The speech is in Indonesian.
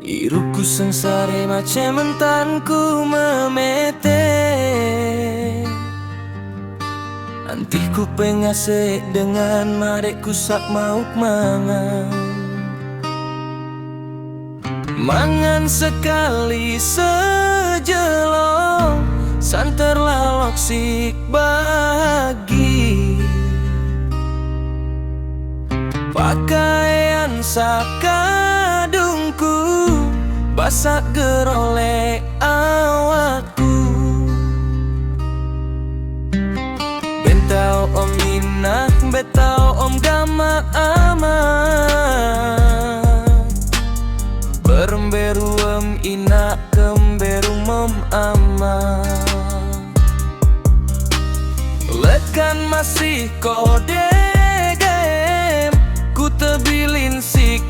Iruku sengsare macam mentanku memete. Nanti ku pengasih dengan marekku sak mauk mangan. Mangan sekali sejelong, santer lalok sik bagi. Pakaian sakadungku basak gerolek awakku. Bentau om minah, betau om gama aman. Beremberu em inak kemberu mom aman. Lekan masih kode game, ku tebilin sik